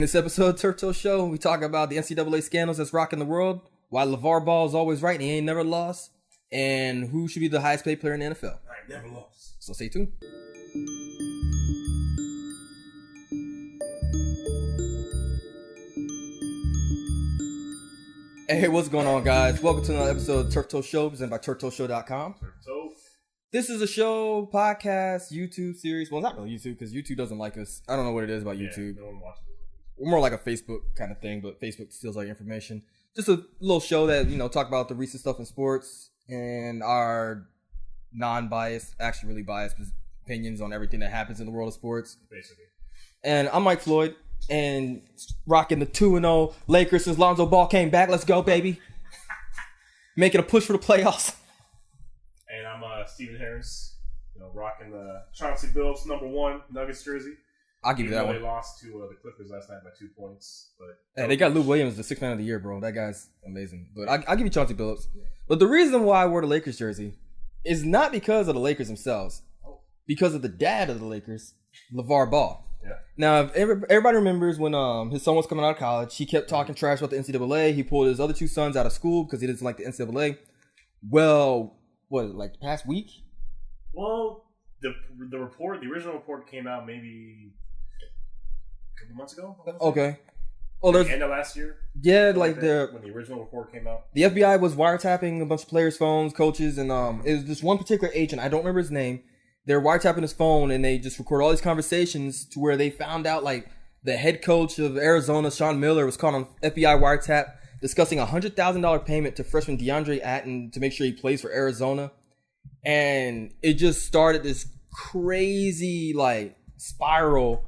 In this episode of Turf Toe Show, we talk about the NCAA scandals that's rocking the world, why LeVar Ball is always right and he ain't never lost, and who should be the highest paid player in the NFL. I never lost. So stay tuned. Hey, what's going on, guys? Welcome to another episode of Turf Toe Show, presented by TurfToeShow.com. Turf Toe. This is a show, podcast, YouTube series. Well, not really YouTube, because YouTube doesn't like us. I don't know what it is about YouTube. No one watches it. We're more like a Facebook kind of thing, but Facebook steals our information. Just a little show that, talk about the recent stuff in sports and our non-biased, actually really biased opinions on everything that happens in the world of sports. Basically. And I'm Mike Floyd, and rocking the 2-0 Lakers since Lonzo Ball came back. Let's go, baby. Making a push for the playoffs. And I'm Stephen Harris, rocking the Chauncey Billups #1 Nuggets jersey. I'll give you that one. They lost to the Clippers last night by 2 points. But hey, they got Lou Williams, the 6th man of the year, bro. That guy's amazing. But I'll give you Chauncey Billups. Yeah. But the reason why I wore the Lakers jersey is not because of the Lakers themselves. Because of the dad of the Lakers, LeVar Ball. Yeah. Now, if everybody remembers when his son was coming out of college, he kept talking trash about the NCAA. He pulled his other 2 sons out of school because he didn't like the NCAA. Well, the past week? Well, the original report came out maybe a couple months ago. Okay. Well, there's end of last year. Yeah, when the original report came out. The FBI was wiretapping a bunch of players' phones, coaches, and it was this one particular agent. I don't remember his name. They're wiretapping his phone, and they just record all these conversations to where they found out the head coach of Arizona, Sean Miller, was caught on FBI wiretap discussing a $100,000 payment to freshman DeAndre Ayton to make sure he plays for Arizona. And it just started this crazy spiral.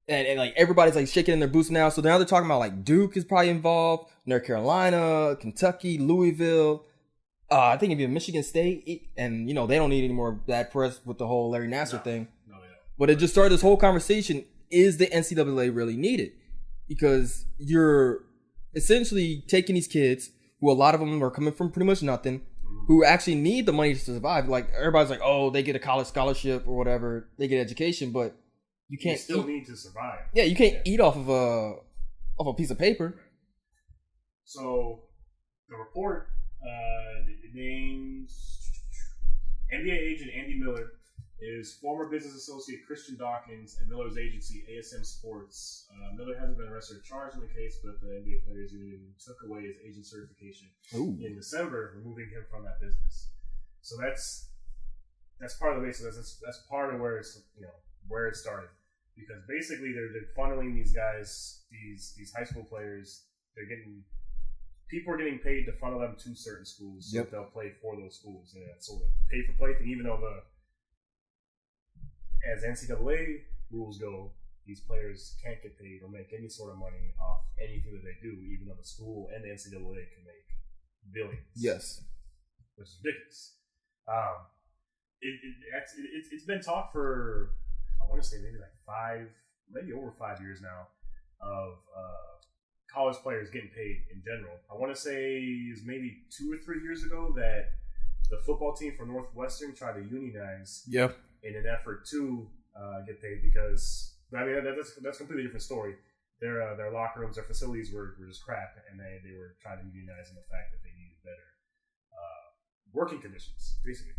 And everybody's shaking in their boots now. So now they're talking about Duke is probably involved, North Carolina, Kentucky, Louisville. I think even Michigan State, and they don't need any more bad press with the whole Larry Nassar thing. No, yeah. But it just started this whole conversation: is the NCAA really needed? Because you're essentially taking these kids, who a lot of them are coming from pretty much nothing, who actually need the money to survive. Everybody's like, oh, they get a college scholarship or whatever, they get education, but you can't. You still need to survive. Yeah, you can't eat off of a piece of paper. So the report. It names NBA agent Andy Miller is former business associate Christian Dawkins and Miller's agency ASM Sports. Miller hasn't been arrested or charged in the case, but the NBA Players Union took away his agent certification in December, removing him from that business. So that's part of the basis. That's part of where where it started, because basically they're funneling these guys, these high school players. People are getting paid to funnel them to certain schools, so they'll play for those schools. And that sort of pay-for-play thing, even though as NCAA rules go, these players can't get paid or make any sort of money off anything that they do, even though the school and the NCAA can make billions. Yes. Which is ridiculous. It's been talked for, I want to say maybe over 5 years now, of college players getting paid in general. I want to say it was maybe 2 or 3 years ago that the football team for Northwestern tried to unionize in an effort to get paid, because that's a completely different story. Their locker rooms, their facilities were just crap, and they were trying to unionize in the fact that they needed better working conditions, basically.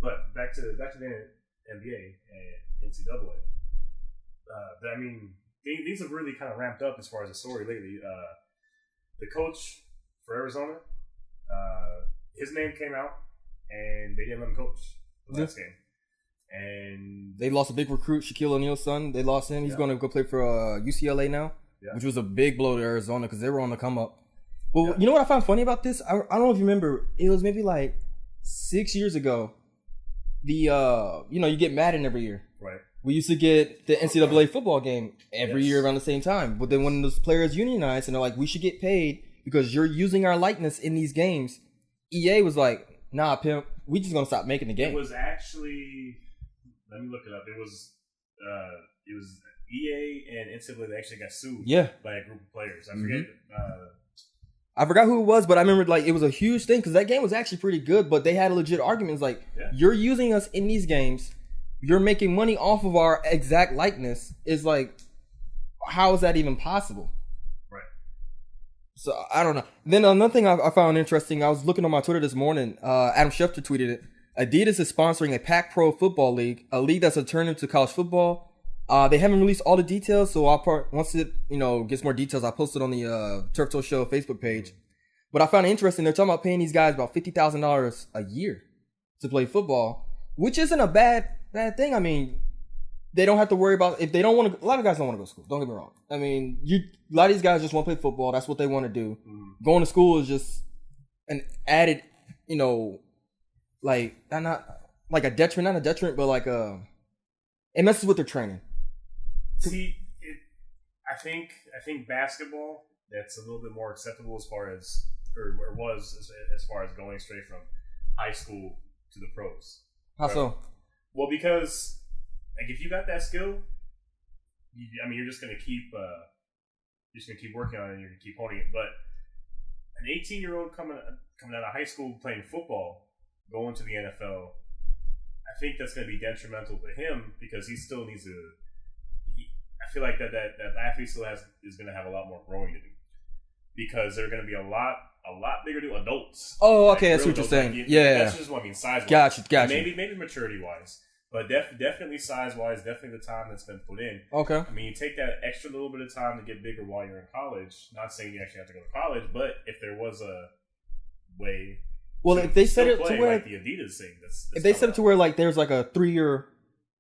But back to the NBA and NCAA. These have really kind of ramped up as far as the story lately. The coach for Arizona, his name came out, and they didn't let him coach the last game. And they lost a big recruit, Shaquille O'Neal's son. They lost him. He's going to go play for UCLA now, which was a big blow to Arizona because they were on the come up. Well, you know what I found funny about this? I don't know if you remember. It was maybe 6 years ago. You get Madden every year. Right. We used to get the NCAA football game every year around the same time. But then when those players unionized and they're like, we should get paid because you're using our likeness in these games, EA was like, nah, pimp, we just going to stop making the game. It was actually, let me look it up. It was EA and NCAA that actually got sued by a group of players. I forgot who it was, but I remember it was a huge thing because that game was actually pretty good, but they had a legit argument. It's you're using us in these games. You're making money off of our exact likeness. It's how is that even possible? Right. So I don't know. Then another thing I found interesting, I was looking on my Twitter this morning. Adam Schefter tweeted it. Adidas is sponsoring a Pac Pro football league, a league that's a alternative to college football. They haven't released all the details, so once it gets more details, I'll post it on the Turf Toe Show Facebook page. But I found it interesting. They're talking about paying these guys about $50,000 a year to play football, which isn't a bad thing. I mean, they don't have to worry about if they don't want to. A lot of guys don't want to go to school. Don't get me wrong. I mean, a lot of these guys just want to play football. That's what they want to do. Going to school is just an added, like not like a detriment, not a detriment, but like it messes with their training. See, I think basketball, that's a little bit more acceptable as far as going straight from high school to the pros. How so? Well, because like if you got that skill, you're just gonna keep working on it, and you're gonna keep honing it. But an 18-year-old coming out of high school playing football, going to the NFL, I think that's going to be detrimental to him because he still needs to. I feel like that athlete still is going to have a lot more growing to do because they're going to be a lot bigger to adults. Oh, okay, that's what you're saying. Like, yeah, that's just what I mean. Size. Gotcha. Maybe maturity wise, but definitely size wise, definitely the time that's been put in. Okay. I mean, you take that extra little bit of time to get bigger while you're in college. Not saying you actually have to go to college, but if there was a way. Well, if they set it to where like the Adidas thing, that's if they set it to where like there's like a 3-year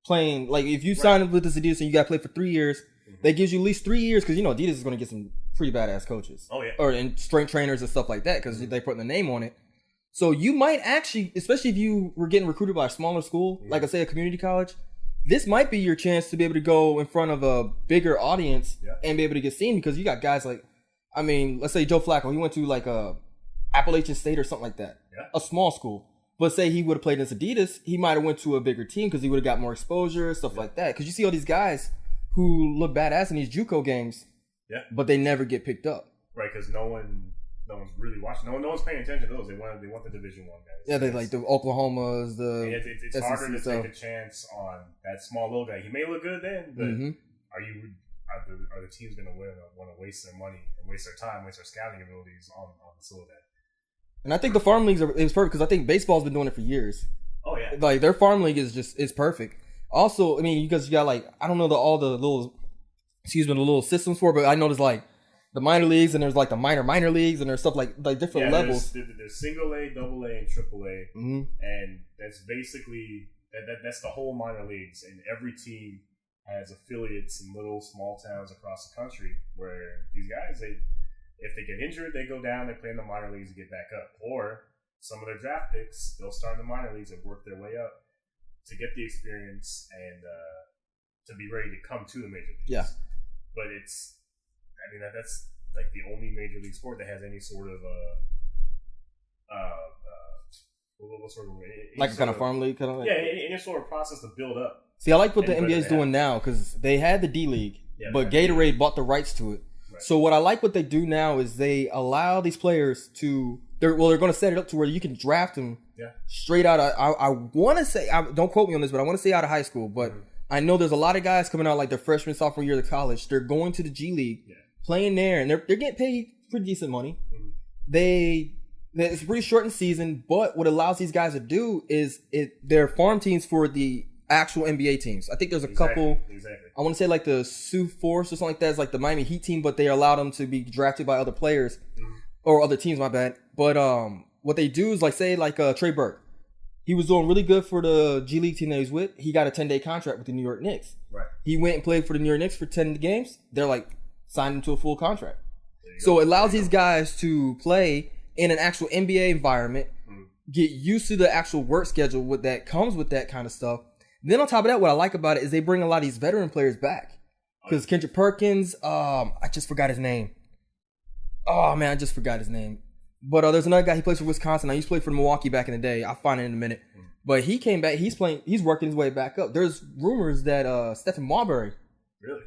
playing, like if you sign up with this Adidas and you got to play for 3 years, that gives you at least 3 years because Adidas is going to get some pretty badass coaches. Oh yeah, and strength trainers and stuff like that because they put the name on it. So you might actually, especially if you were getting recruited by a smaller school, like I say a community college, this might be your chance to be able to go in front of a bigger audience and be able to get seen because you got guys like, I mean, let's say Joe Flacco, he went to like a Appalachian State or something like that. Yeah. A small school. But say he would have played against Adidas, he might have went to a bigger team because he would have got more exposure, stuff like that. Because you see all these guys who look badass in these JUCO games, but they never get picked up. Right, because no one's really watching. No one's paying attention to those. They want the Division I guys. Yeah, they like the Oklahomas, it's harder to take a chance on that small little guy. He may look good then, but are the teams going to want to waste their money and waste their time, waste their scouting abilities on this little guy? And I think the farm leagues is perfect because I think baseball's been doing it for years. Oh yeah, like their farm league is perfect. Also, I mean, because you got like I don't know all the little systems for it, but I know there's like the minor leagues and there's like the minor leagues and there's stuff like different levels. There's single A, double A, and triple A, and that's basically that's the whole minor leagues, and every team has affiliates in little small towns across the country where these guys if they get injured, they go down, they play in the minor leagues and get back up. Or some of their draft picks, they'll start in the minor leagues and work their way up to get the experience and to be ready to come to the major leagues. Yeah. But that's like the only major league sport that has any sort of what sort of like a kind of farm league kind of like? Yeah, any sort of process to build up. See, I like what the NBA is doing now because they had the D League, but Gatorade bought the rights to it. Right. So what I like what they do now is they allow these players to they're going to set it up to where you can draft them straight out of I want to say don't quote me on this, but I want to say out of high school, but I know there's a lot of guys coming out like their freshman, sophomore year of college. They're going to the G League, playing there, and they're getting paid pretty decent money. It's a pretty shortened season, but what allows these guys to do is they're farm teams for the actual NBA teams. I think there's a couple. Exactly. I want to say like the Sioux Force or something like that is like the Miami Heat team, but they allow them to be drafted by other players or other teams. My bad. But what they do is like say like Trey Burke. He was doing really good for the G League team that he's with. He got a 10-day contract with the New York Knicks. Right. He went and played for the New York Knicks for 10 games. They're like signed him to a full contract. So it allows these guys to play in an actual NBA environment, get used to the actual work schedule that comes with that kind of stuff. Then on top of that, what I like about it is they bring a lot of these veteran players back. Because Kendrick Perkins, I just forgot his name. Oh, man, I just forgot his name. But there's another guy, he plays for Wisconsin. I used to play for Milwaukee back in the day. I'll find it in a minute. But he came back. He's working his way back up. There's rumors that Stephen Marbury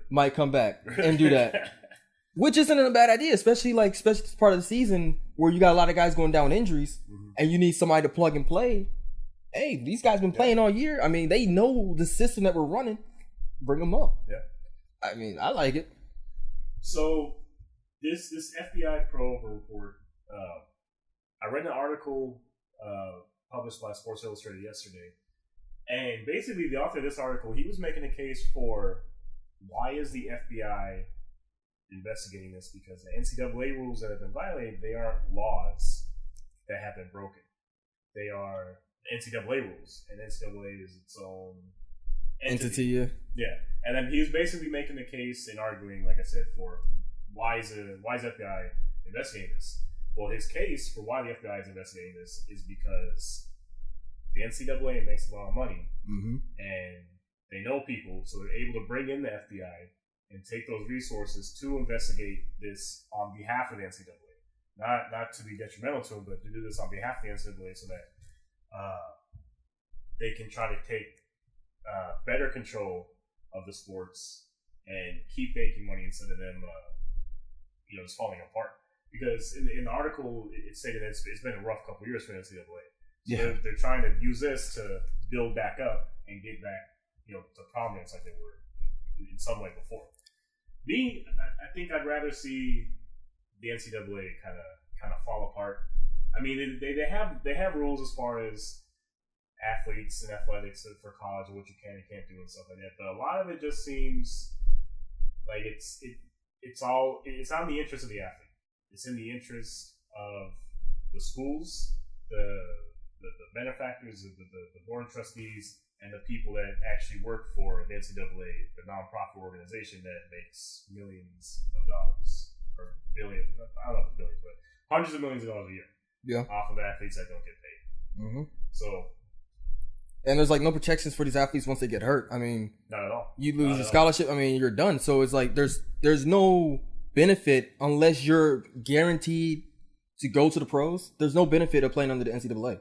might come back and do that. Which isn't a bad idea, especially part of the season where you got a lot of guys going down with injuries and you need somebody to plug and play. Hey, these guys been playing all year. I mean, they know the system that we're running. Bring them up. Yeah. I mean, I like it. So this FBI probe report, I read an article published by Sports Illustrated yesterday, and basically the author of this article, he was making a case for why is the FBI investigating this, because the NCAA rules that have been violated, they aren't laws that have been broken. They are NCAA rules, and NCAA is its own entity. Yeah. And then he was basically making the case and arguing, like I said, for why is FBI investigating this? Well, his case for why the FBI is investigating this is because the NCAA makes a lot of money, and they know people, so they're able to bring in the FBI and take those resources to investigate this on behalf of the NCAA. Not to be detrimental to them, but to do this on behalf of the NCAA so that they can try to take better control of the sports and keep making money instead of them, just falling apart. Because in the article, it stated that it's been a rough couple of years for the NCAA. So they're trying to use this to build back up and get back, to prominence like they were in some way before. I think I'd rather see the NCAA kind of fall apart. I mean, they have rules as far as athletes and athletics for college and what you can and can't do and stuff like that. But a lot of it just seems like it's not in the interest of the athlete. It's in the interest of the schools, the benefactors, the board of trustees, and the people that actually work for the NCAA, the nonprofit organization that makes millions of dollars, or billions, I don't know if it's billions, but hundreds of millions of dollars a year off of athletes that don't get paid. So, and there's like no protections for these athletes once they get hurt. I mean, not at all. You lose your scholarship. I mean, you're done. So it's like there's no benefit unless you're guaranteed to go to the pros. There's no benefit of playing under the NCAA.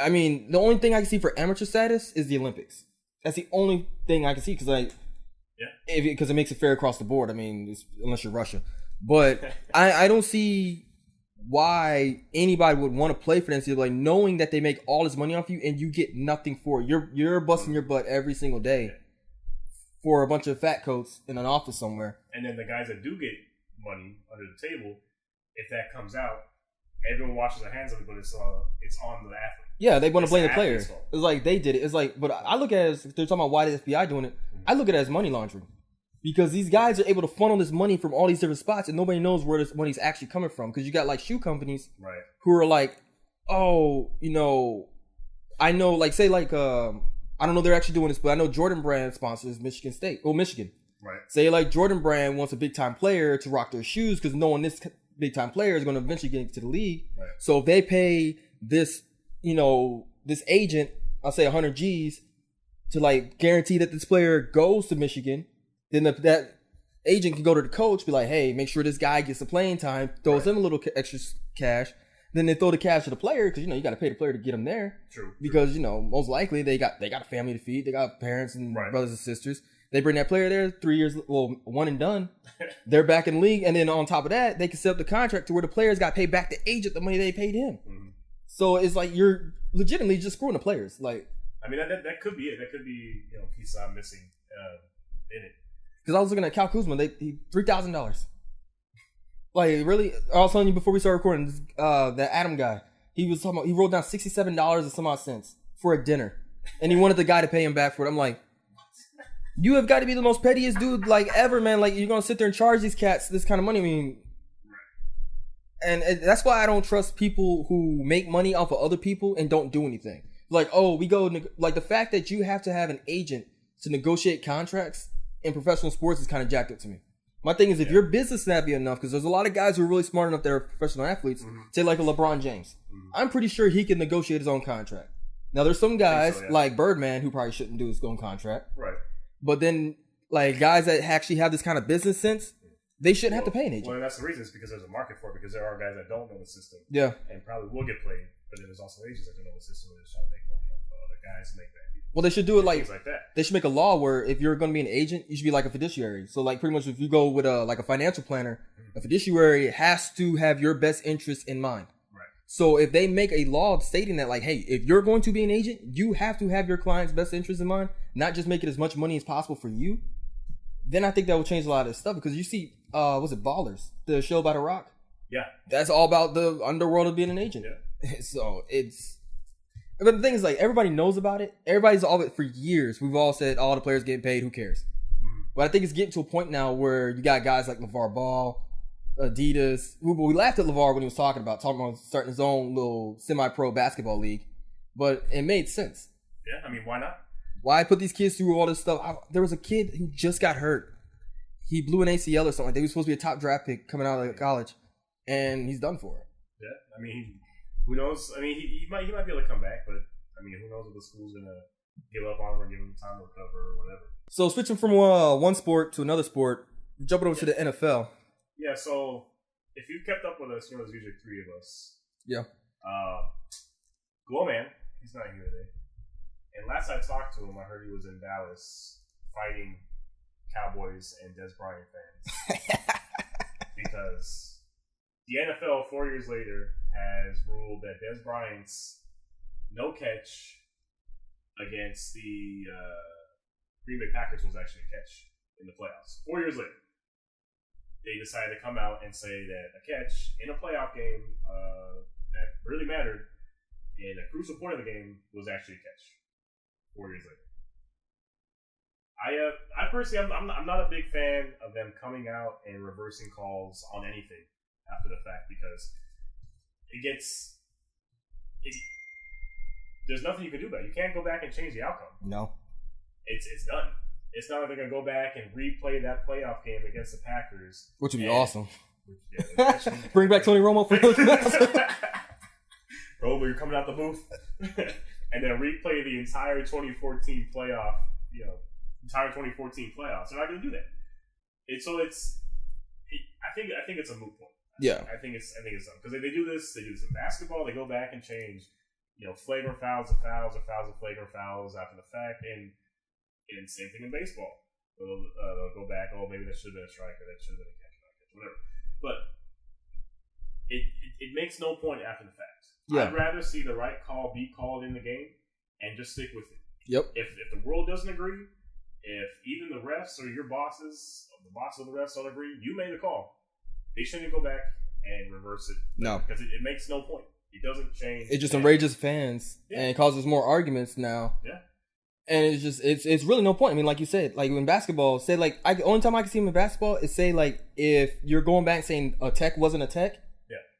I mean, the only thing I can see for amateur status is the Olympics. That's the only thing I can see because it makes it fair across the board. I mean, unless you're Russia, but I don't see why anybody would want to play for the NCAA knowing that they make all this money off you and you get nothing for it. You're busting your butt every single day for a bunch of fat coats in an office somewhere. And then the guys that do get money under the table, if that comes out, everyone washes their hands of it, but it's on the athlete. Yeah, they want to blame the player. It's like they did it. It's like, but I look at it as, if they're talking about why the FBI doing it, I look at it as money laundering. Because these guys are able to funnel this money from all these different spots and nobody knows where this money's actually coming from. Because you got like shoe companies who are like, oh, I know, like say like, I don't know they're actually doing this, but I know Jordan Brand sponsors Michigan. Right. Say like Jordan Brand wants a big time player to rock their shoes because knowing this big time player is going to eventually get into the league. Right. So if they pay this, this agent, I'll say 100 G's to like guarantee that this player goes to Michigan, then that agent can go to the coach, be like, hey, make sure this guy gets the playing time, throws him a little extra cash. Then they throw the cash to the player because, you got to pay the player to get him there. True. Because, most likely they got a family to feed. They got parents and brothers and sisters. They bring that player there 3 years, one and done. They're back in the league. And then on top of that, they can set up the contract to where the players got paid back the agent the money they paid him. So it's like you're legitimately just screwing the players. Like, I mean, that could be it. That could be, a piece I'm missing in it. Because I was looking at Cal Kuzma, he $3,000. Like, really? I was telling you before we started recording, that Adam guy, he was talking about, he wrote down $67 and some odd cents for a dinner. And he wanted the guy to pay him back for it. I'm like, you have got to be the most pettiest dude, like, ever, man. Like, you're going to sit there and charge these cats this kind of money. I mean, and that's why I don't trust people who make money off of other people and don't do anything. Like, like, the fact that you have to have an agent to negotiate contracts in professional sports is kind of jacked up to me. My thing is, if you're business savvy enough, because there's a lot of guys who are really smart enough that are professional athletes, say like a LeBron James. I'm pretty sure he can negotiate his own contract. Now, there's some guys like Birdman who probably shouldn't do his own contract. Right. But then, like, guys that actually have this kind of business sense, they shouldn't have to pay an agent. Well, that's the reason. It's because there's a market for it, because there are guys that don't know the system. Yeah. And probably will get played. But then there's also agents that don't know the system and they're trying to make money off of other guys and make that. Well, they should do it things like that. They should make a law where if you're going to be an agent, you should be like a fiduciary. So, like, pretty much if you go with a financial planner, a fiduciary has to have your best interest in mind. Right. So if they make a law stating that, like, hey, if you're going to be an agent, you have to have your client's best interest in mind, not just make it as much money as possible for you, then I think that will change a lot of this stuff. Because you see, was it Ballers? The show about The Rock? Yeah. That's all about the underworld of being an agent. Yeah. So but the thing is, like, everybody knows about it. Everybody's all for years. We've all said all the players getting paid. Who cares? Mm-hmm. But I think it's getting to a point now where you got guys like LeVar Ball, Adidas. We laughed at LeVar when he was talking about starting his own little semi-pro basketball league, but it made sense. Yeah, I mean, why not? Why put these kids through all this stuff? There was a kid who just got hurt. He blew an ACL or something. He was supposed to be a top draft pick coming out of college, and he's done for it. Yeah, I mean, who knows? I mean, he might be able to come back, but I mean, who knows if the school's gonna give up on him or give him time to recover or whatever. So switching from one sport to another sport, jumping over to the NFL. Yeah, so if you've kept up with us, there's usually three of us. Yeah. Glow Man, he's not here today. And last I talked to him, I heard he was in Dallas fighting Cowboys and Dez Bryant fans. Because the NFL 4 years later has ruled that Dez Bryant's no catch against the Green Bay Packers was actually a catch in the playoffs. 4 years later, they decided to come out and say that a catch in a playoff game that really mattered in a crucial point of the game was actually a catch. 4 years later. I personally, I'm not a big fan of them coming out and reversing calls on anything after the fact because there's nothing you can do about it. You can't go back and change the outcome. No. It's done. It's not like they're going to go back and replay that playoff game against the Packers. Which would be awesome. Yeah, bring back Tony Romo for Romo, you're coming out the booth. And then replay the entire 2014 playoff, entire 2014 playoffs. They're not going to do that. I think it's a moot point. Yeah. I think it's something because they do this in basketball. They go back and change, flagrant fouls and fouls or fouls and flagrant fouls after the fact, and same thing in baseball. They'll go back. Oh, maybe that should have been a strike or that should have been a catch, whatever. But it makes no point after the fact. Yeah. I'd rather see the right call be called in the game and just stick with it. Yep. If the world doesn't agree, if even the refs or your bosses, the boss of the refs don't agree, you made the call. They shouldn't go back and reverse it. No. Because it makes no point. It doesn't change. It just enrages fans and causes more arguments now. Yeah. And it's really no point. I mean, like you said, like in basketball, say like only time I can see him in basketball is say like if you're going back saying a tech wasn't a tech,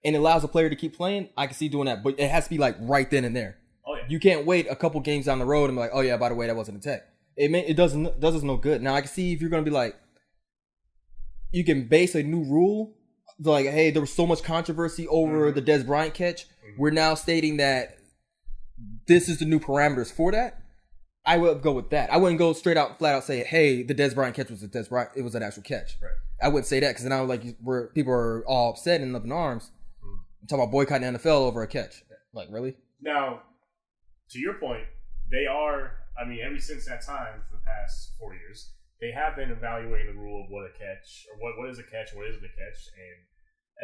and it allows a player to keep playing, I can see doing that. But it has to be like right then and there. Oh yeah. You can't wait a couple games down the road and be like, oh yeah, by the way, that wasn't a tech. It does us no good. Now I can see if you're gonna be like, you can base a new rule, like, hey, there was so much controversy over the Dez Bryant catch. Mm-hmm. We're now stating that this is the new parameters for that. I would go with that. I wouldn't go straight out, flat out say, hey, the Dez Bryant catch was a Dez Bryant. It was an actual catch. Right. I wouldn't say that because then I was like, where people are all upset and up in arms. I'm talking about boycotting the NFL over a catch. Like, really? Now, to your point, they are, ever since that time, for the past 4 years, they have been evaluating the rule of what a catch, or what is a catch, what isn't a catch. And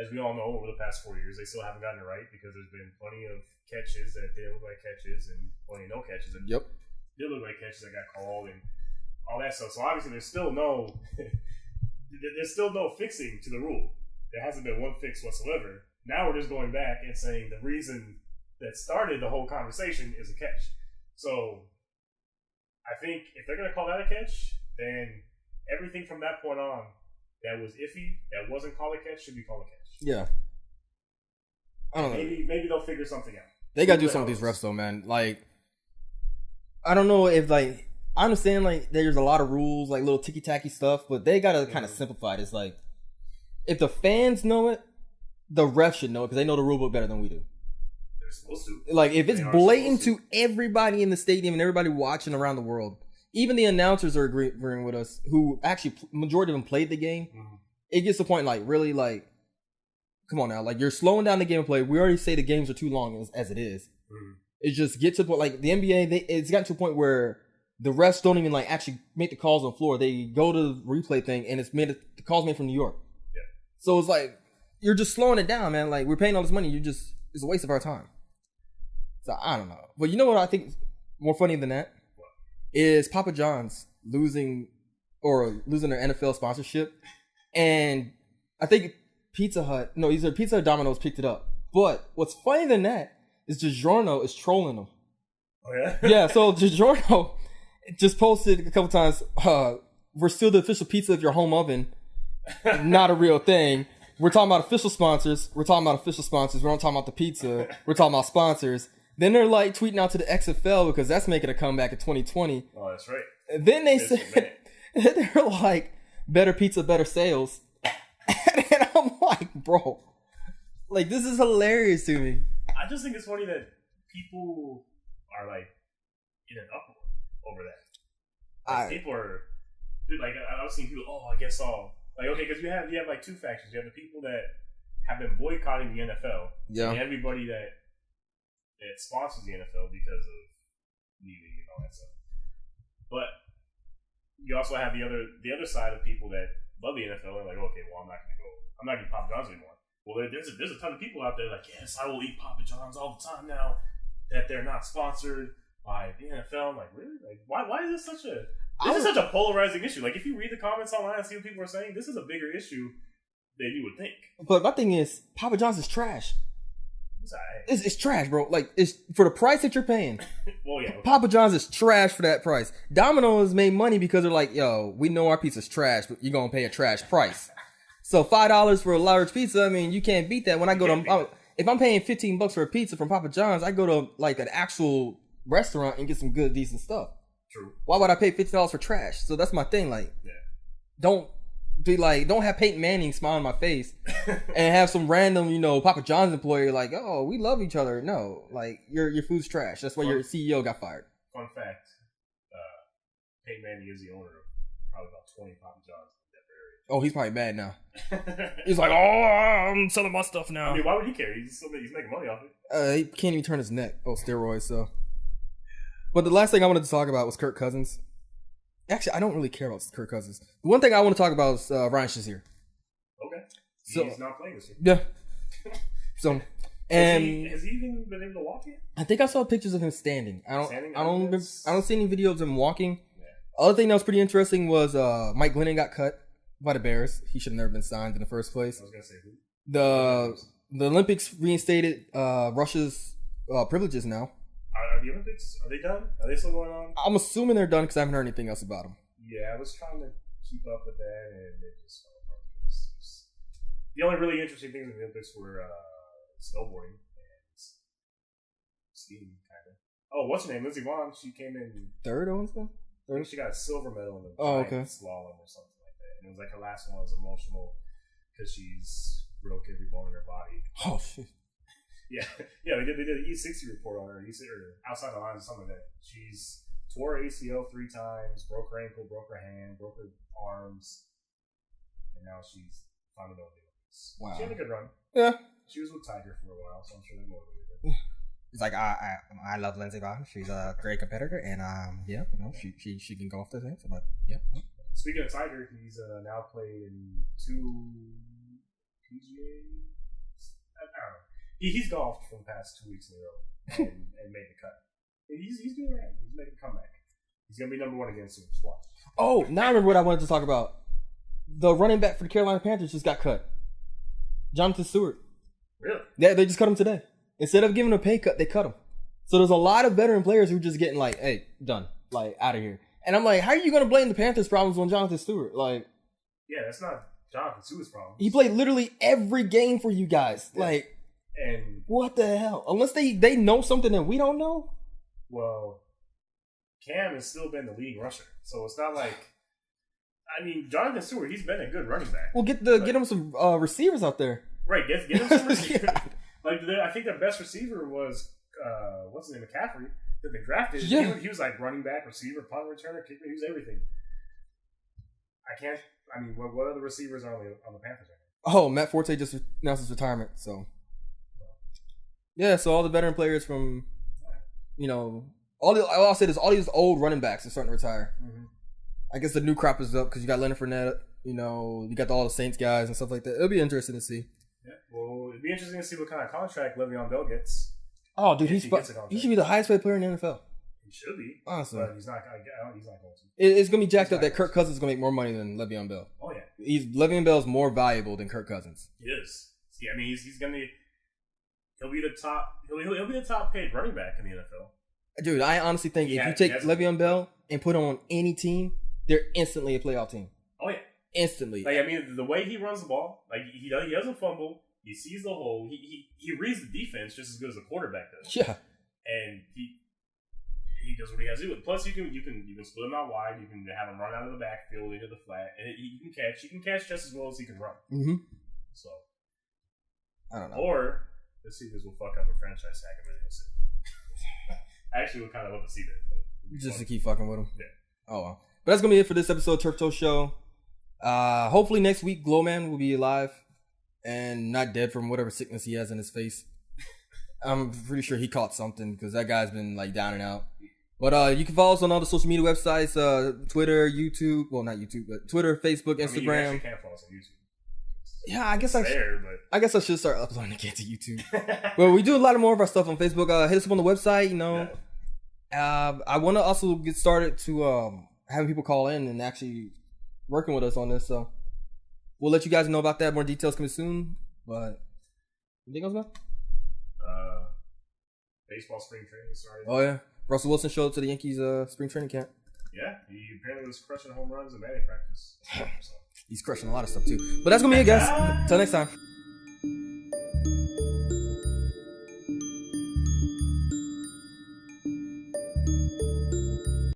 as we all know, over the past 4 years, they still haven't gotten it right because there's been plenty of catches that didn't look like catches and plenty of no catches that did look like catches that got called and all that stuff. So obviously there's still no fixing to the rule. There hasn't been one fix whatsoever. Now we're just going back and saying the reason that started the whole conversation is a catch. So I think if they're going to call that a catch, then everything from that point on that was iffy, that wasn't called a catch, should be called a catch. Yeah. I don't know. Maybe they'll figure something out. They got to do something with these refs, though, man. Like, I don't know if, like, I understand, like, there's a lot of rules, like, little ticky-tacky stuff, but they got to kind of simplify it. It's like, if the fans know it, the refs should know it because they know the rule book better than we do. They're supposed to. Like, if it's blatant to everybody in the stadium and everybody watching around the world, even the announcers are agreeing with us, who actually, majority of them played the game. Mm-hmm. It gets to the point, like, really, like, come on now. Like, you're slowing down the game of play. We already say the games are too long as it is. Mm-hmm. It just gets to the point, like, the NBA, it's gotten to a point where the refs don't even, like, actually make the calls on the floor. They go to the replay thing, and the call's made from New York. Yeah. So it's like, you're just slowing it down, man. Like, we're paying all this money. it's a waste of our time. So, I don't know. But you know what I think is more funny than that? What? Is Papa John's losing their NFL sponsorship and I think either Pizza Hut or Domino's picked it up. But what's funny than that is DiGiorno is trolling them. Oh, yeah? Yeah, so DiGiorno just posted a couple times, we're still the official pizza of your home oven. Not a real thing. We're talking about official sponsors. We're not talking about the pizza. We're talking about sponsors. Then they're like tweeting out to the XFL because that's making a comeback in 2020. Oh, that's right. And then they said, they're like, better pizza, better sales. And I'm like, bro, like, this is hilarious to me. I just think it's funny that people are like in an uproar over that. Like, people are, dude, like, I've seen people, I guess all. Like, okay, because you have like two factions. You have the people that have been boycotting the NFL. Yeah. And everybody that sponsors the NFL because of leaving and all that stuff. But you also have the other side of people that love the NFL and like, okay, well, I'm not getting Papa John's anymore. Well, there's a ton of people out there like, yes, I will eat Papa John's all the time now that they're not sponsored by the NFL. I'm like, really? Like, why is this such a polarizing issue? Like, if you read the comments online and see what people are saying, this is a bigger issue than you would think. But my thing is, Papa John's is trash. It's It's trash, bro. Like, it's for the price that you're paying. Well, yeah. Okay. Papa John's is trash for that price. Domino's made money because they're like, yo, we know our pizza's trash, but you're gonna pay a trash price. So $5 for a large pizza, I mean, you can't beat that. When I go to, if I'm paying $15 for a pizza from Papa John's, I go to like an actual restaurant and get some good, decent stuff. True. Why would I pay $50 for trash? So that's my thing. Like, don't have Peyton Manning smile on my face and have some random, Papa John's employee like, oh, we love each other. No, like your food's trash. That's why your CEO got fired. Fun fact: Peyton Manning is the owner of probably about 20 Papa John's in the Denver area. Oh, he's probably mad now. He's like, I'm selling my stuff now. I mean, why would he care? He's making money off it. He can't even turn his neck. Oh, steroids. So, but the last thing I wanted to talk about was Kirk Cousins. Actually, I don't really care about Kirk Cousins. The one thing I want to talk about is Ryan Shazier. Okay. So, he's not playing this year. Yeah. So, and has he even been able to walk yet? I think I saw pictures of him standing. I don't see any videos of him walking. Yeah. Other thing that was pretty interesting was Mike Glennon got cut by the Bears. He should have never been signed in the first place. I was gonna say who? The Olympics reinstated Russia's privileges now. Are the Olympics? Are they done? Are they still going on? I'm assuming they're done because I haven't heard anything else about them. Yeah, I was trying to keep up with that, and it just fell apart. The only really interesting things in the Olympics were snowboarding and skiing, kind of. Oh, what's her name? Lindsey Vonn. She came in third on stuff. I think she got a silver medal in the slalom or something like that. And it was like her last one was emotional because she's broke every bone in her body. Oh shit. Yeah, they did an E60 report on her, or outside the lines or something like that. She's tore her ACL 3 times, broke her ankle, broke her hand, broke her arms, and now she's finally going to the Olympics. Wow. She had a good run. Yeah. She was with Tiger for a while, so I'm sure that motivated her. It's like I love Lindsey Vonn. She's a great competitor, and she can go off the things. But yeah. Speaking of Tiger, he's now played in 2 PGA. I don't know. He's golfed for the past 2 weeks in a row and made the cut. And he's doing all right. He's making a comeback. He's gonna be number 1 again soon. Watch. Oh, now I remember what I wanted to talk about. The running back for the Carolina Panthers just got cut. Jonathan Stewart. Really? Yeah, they just cut him today. Instead of giving him a pay cut, they cut him. So there's a lot of veteran players who are just getting like, hey, done, like out of here. And I'm like, how are you gonna blame the Panthers' problems on Jonathan Stewart? Like, yeah, that's not Jonathan Stewart's problem. He played literally every game for you guys. Yeah. Like. And what the hell? Unless they know something that we don't know. Well, Cam has still been the leading rusher, so it's not like. I mean, Jonathan Stewart, he's been a good running back. Well, get him some receivers out there. Right, get him some receivers. Yeah. Like I think their best receiver was what's his name, McCaffrey, that they drafted. Yeah. He was like running back, receiver, punt returner, kicker. He was everything. I mean, what other receivers are on the Panthers right now? Oh, Matt Forte just announced his retirement, so. Yeah, so all the veteran players from, all I'll say is all these old running backs are starting to retire. Mm-hmm. I guess the new crop is up because you got Leonard Fournette, you got all the Saints guys and stuff like that. It'll be interesting to see. Yeah, well, it'd be interesting to see what kind of contract Le'Veon Bell gets. Oh, dude, he should be the highest paid player in the NFL. He should be. Honestly. But he's not going to. It's going to be jacked up that Kirk Cousins is going to make more money than Le'Veon Bell. Oh, yeah. Le'Veon Bell is more valuable than Kirk Cousins. He is. See, I mean, he's going to... He'll be the top... He'll be the top paid running back in the NFL. Dude, I honestly think if you take Le'Veon Bell and put him on any team, they're instantly a playoff team. Oh, yeah. Instantly. Like, I mean, the way he runs the ball, like, he doesn't fumble. He sees the hole. He reads the defense just as good as the quarterback does. Yeah. And he does what he has to do. Plus, you can split him out wide. You can have him run out of the backfield into the flat, and he can catch. He can catch just as well as he can run. Mm-hmm. So, I don't know. Or let's see if this will fuck up a franchise tag and really sit. I actually would kind of love to see that. Just to keep fucking with him. Yeah. Oh well. But that's gonna be it for this episode of Turf Toe Show. Hopefully next week Glowman will be alive and not dead from whatever sickness he has in his face. I'm pretty sure he caught something because that guy's been like down and out. But you can follow us on all the social media websites, Twitter, YouTube. Well, not YouTube, but Twitter, Facebook, Instagram. You actually can't follow us on YouTube. Yeah, I guess I should start uploading again to YouTube. But we do a lot more of our stuff on Facebook. Hit us up on the website. You know, I want to also get started to having people call in and actually working with us on this. So we'll let you guys know about that. More details coming soon. But anything else, man? Baseball spring training started. Oh yeah, Russell Wilson showed up to the Yankees spring training camp. Yeah, he apparently was crushing home runs in batting practice. So. He's crushing a lot of stuff too. But that's gonna be it, guys. Till next time.